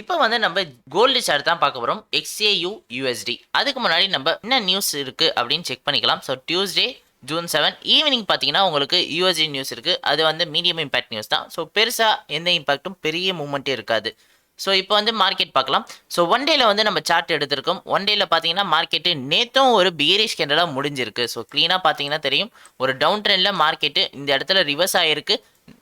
இப்போ வந்து நம்ம கோல்டு சார்ட் தான் பார்க்க போகிறோம் XAU USD. அதுக்கு முன்னாடி நம்ம என்ன நியூஸ் இருக்குது அப்படின்னு செக் பண்ணிக்கலாம். ஸோ டியூஸ்டே June 7 ஈவினிங் பார்த்தீங்கன்னா உங்களுக்கு USD நியூஸ் இருக்குது. அது வந்து மீடியம் இம்பாக்ட் நியூஸ் தான். ஸோ பெருசாக எந்த இம்பாக்ட்டும் பெரிய மூமெண்ட்டே இருக்காது. ஸோ இப்போ வந்து மார்க்கெட் பார்க்கலாம். ஸோ ஒன் டேல வந்து நம்ம சார்ட் எடுத்திருக்கோம். ஒன் டேல பார்த்தீங்கன்னா மார்க்கெட்டு நேற்றும் ஒரு பியரிஷ் கேண்டலாக முடிஞ்சிருக்கு. ஸோ க்ளீனாக பார்த்தீங்கன்னா தெரியும், ஒரு டவுன் ட்ரெண்டில் மார்க்கெட்டு இந்த இடத்துல ரிவர்ஸ் ஆகிருக்கு.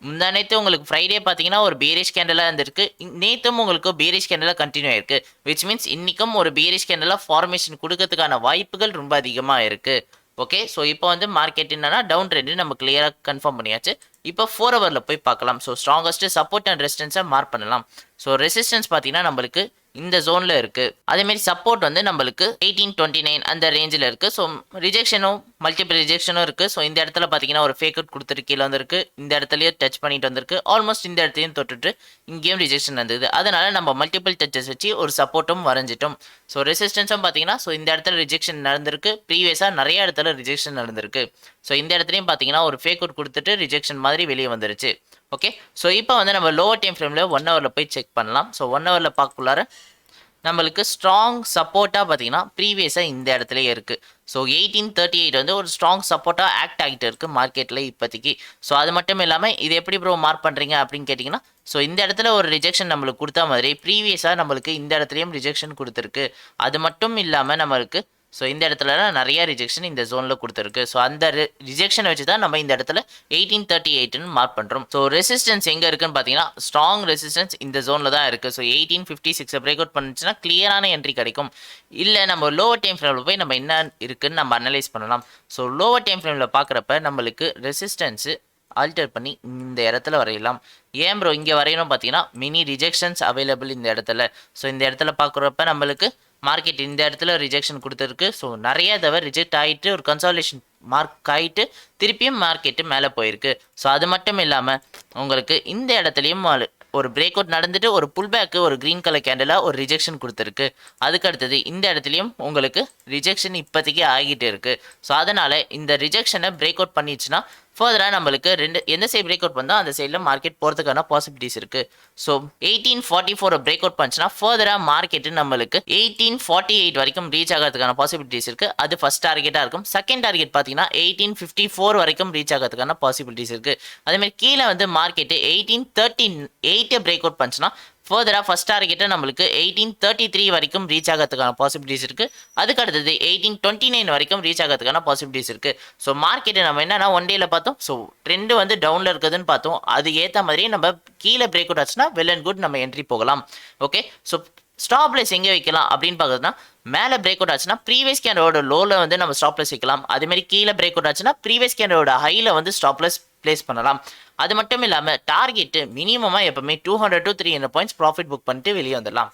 முந்தானேத்து உங்களுக்கு ஃப்ரைடே பார்த்தீங்கன்னா ஒரு பியரிஷ் கேண்டலாக இருந்திருக்கு. நேற்றும் உங்களுக்கு பியரிஷ் கேண்டலாக கண்டினியூ ஆயிருக்கு. விச் மீன்ஸ் இன்றைக்கும் ஒரு பியரிஷ் கேண்டலாக ஃபார்மேஷன் கொடுக்கறதுக்கான வாய்ப்புகள் ரொம்ப அதிகமாக இருக்குது. ஓகே, ஸோ இப்போ வந்து மார்க்கெட் என்னன்னா டவுன் ட்ரெண்ட் நம்ம கிளியராக கன்ஃபார்ம் பண்ணியாச்சு. இப்போ 4 ஹவரில் போய் பார்க்கலாம். ஸோ ஸ்ட்ராங்கஸ்ட் சப்போர்ட் அண்ட் ரெசிஸ்டன்ஸை மார்க் பண்ணலாம். ஸோ ரெசிஸ்டன்ஸ் பார்த்தீங்கன்னா நம்மளுக்கு இந்த ஜோனில் இருக்குது. அதேமாரி சப்போர்ட் வந்து நம்மளுக்கு 1829 அந்த ரேஞ்சில் இருக்குது. ஸோ ரிஜெக்ஷனும் மல்டிபிள் ரிஜெக்ஷனும் இருக்குது. ஸோ இந்த இடத்துல பார்த்தீங்கன்னா ஒரு ஃபேக் அவுட் கொடுத்துட்டு கீழே வந்திருக்கு. இந்த இடத்துலையே டச் பண்ணிட்டு வந்திருக்கு. ஆல்மோஸ்ட் இந்த இடத்துலையும் தொட்டுட்டு இங்கேயும் ரிஜெக்ஷன் வந்தது. அதனால நம்ம மல்டிபிள் டச்சஸ் வச்சு ஒரு சப்போர்ட்டும் வரைஞ்சிட்டோம். ஸோ ரெசிஸ்டன்ஸும் பார்த்தீங்கன்னா ஸோ இந்த இடத்துல ரிஜெக்ஷன் நடந்திருக்கு. ப்ரீவியஸாக நிறைய இடத்துல ரிஜெக்ஷன் நடந்திருக்கு. ஸோ இந்த இடத்துலையும் பார்த்தீங்கன்னா ஒரு ஃபேக் அவுட் கொடுத்துட்டு ரிஜெக்ஷன் மாதிரி வெளியே வந்துருச்சு. ஓகே, ஸோ இப்போ வந்து நம்ம லோவர் டைம் ஃப்ரேமில் 1 ஹவரில் போய் செக் பண்ணலாம். ஸோ 1 ஹவரில் பார்க்கக்குள்ளார நம்மளுக்கு ஸ்ட்ராங் சப்போர்ட்டாக பார்த்தீங்கன்னா ப்ரீவியஸாக இந்த இடத்துலையே இருக்குது. ஸோ 1838 வந்து ஒரு ஸ்ட்ராங் சப்போர்ட்டாக ஆக்ட் ஆகிட்டு இருக்குது மார்க்கெட்டில் இப்போதைக்கு. ஸோ அது மட்டும் இல்லாமல் இது எப்படி ப்ரோ மார்க் பண்ணுறீங்க அப்படின்னு கேட்டிங்கன்னா, ஸோ இந்த இடத்துல ஒரு ரிஜெக்ஷன் நம்மளுக்கு கொடுத்தா மாதிரி ப்ரீவியஸாக நம்மளுக்கு இந்த இடத்துலையும் ரிஜெக்ஷன் கொடுத்துருக்கு. அது மட்டும் இல்லாமல் நம்மளுக்கு ஸோ இந்த இடத்துல நிறைய ரிஜெக்ஷன் இந்த ஜோனில் கொடுத்துருக்கு. ஸோ அந்த ரிஜெக்ஷனை வச்சு தான் நம்ம இந்த இடத்துல 1838ன்னு மார்க் பண்ணுறோம். ஸோ ரெசிஸ்டன்ஸ் எங்கே இருக்குன்னு பார்த்தீங்கன்னா ஸ்ட்ராங் ரெசிஸ்டன்ஸ் இந்த ஜோனில் தான் இருக்குது. ஸோ 1856 பிரேக் அவுட் பண்ணுச்சுன்னா கிளியரான என்ட்ரி கிடைக்கும். இல்லை நம்ம லோவர் டைம் ஃப்ரேமில் போய் நம்ம என்ன இருக்குன்னு நம்ம அனலைஸ் பண்ணலாம். ஸோ லோவர் டைம் ஃப்ரேமில் பார்க்குறப்ப நம்மளுக்கு ரெசிஸ்டன்ஸு ஆல்டர் பண்ணி இந்த இடத்துல வரையலாம். ஏன் ப்ரோ இங்கே வரையணும் பார்த்தீங்கன்னா மினி ரிஜெக்ஷன்ஸ் அவைலபிள் இந்த இடத்துல. ஸோ இந்த இடத்துல பார்க்குறப்ப நம்மளுக்கு மார்க்கெட் இந்த இடத்துல ரிஜெக்ஷன் கொடுத்துருக்கு. ஸோ நிறைய தடவை ரிஜெக்ட் ஆகிட்டு ஒரு கன்சாலிடேஷன் மார்க் ஆகிட்டு திருப்பியும் மார்க்கெட்டு மேலே போயிருக்கு. ஸோ அது மட்டும் இல்லாமல் உங்களுக்கு இந்த இடத்துலையும் ஒரு பிரேக் அவுட் நடந்துட்டு ஒரு புல் பேக்கு ஒரு க்ரீன் கலர் கேண்டலாக ஒரு ரிஜெக்ஷன் கொடுத்துருக்கு. அதுக்கு அடுத்தது இந்த இடத்துலையும் உங்களுக்கு ரிஜெக்ஷன் இப்போதைக்கு ஆகிட்டு இருக்குது. ஸோ அதனால் இந்த ரிஜெக்ஷனை பிரேக் அவுட் பண்ணிடுச்சுன்னா ஃபர்தராக நம்மளுக்கு எந்த சைடு பிரேக் அவுட் பண்ணால் அந்த சைடில் மார்க்கெட் போகிறதுக்கான பாசிபிலிட்டிஸ் இருக்குது. ஸோ 1844 பிரேக் அவுட் பண்ணிச்சுன்னா ஃபர்தராக மார்க்கெட்டு நம்மளுக்கு 1848 வரைக்கும் ரீச் ஆகிறதுக்கான பாசிபிலிட்டிஸ் இருக்குது. அது ஃபஸ்ட் டார்கெட்டாக இருக்கும். செகண்ட் டார்கெட் பார்த்தீங்கன்னா 1854 வரைக்கும் ரீச் ஆகிறதுக்கான பாசிபிலிட்டிஸ் இருக்குது. அதேமாதிரி கீழே வந்து மார்க்கெட்டு 1838 பிரேக் அவுட் பண்ணிச்சுன்னா ஃபர்தராக ஃபஸ்ட் டார்கெட்டை நம்மளுக்கு 1833 வரைக்கும் ரீச் ஆகிறதுக்கான பாசிபிலிட்டிஸ் இருக்குது. அதுக்கு அடுத்தது 1829 வரைக்கும் ரீச் ஆகிறதுக்கான பாசிபிலிட்டிஸ் இருக்குது. ஸோ மார்க்கெட்டை நம்ம என்னன்னா ஒன் டேல பார்த்தோம். ஸோ ட்ரெண்டு வந்து டவுனில் இருக்குதுன்னு பார்த்தோம். அது ஏற்ற மாதிரியே நம்ம கீழே பிரேக் அவுட் ஆச்சுன்னா வெல் அண்ட் குட் நம்ம என்ட்ரி போகலாம். ஓகே, ஸோ ஸ்டாப் லாஸ் எங்கே வைக்கலாம் அப்படின்னு பார்க்குறதுனா மேலே பிரேக் அவுட் ஆச்சுன்னா ப்ரீவியஸ் கேண்டலோட லோவில் வந்து நம்ம ஸ்டாப் லாஸ் வைக்கலாம். அதேமாதிரி கீழே பிரேக் அவுட் ஆச்சுன்னா ப்ரீவியஸ் கேண்டலோட ஹையில் வந்து ஸ்டாப் லாஸ் பிளேஸ் பண்ணலாம். அது மட்டும் இல்லாமல் டார்கெட்டு மினிமமாக எப்பவுமே 200 to 300 பாயிண்ட்ஸ் ப்ராஃபிட் புக் பண்ணிட்டு வெளியே வந்துடலாம்.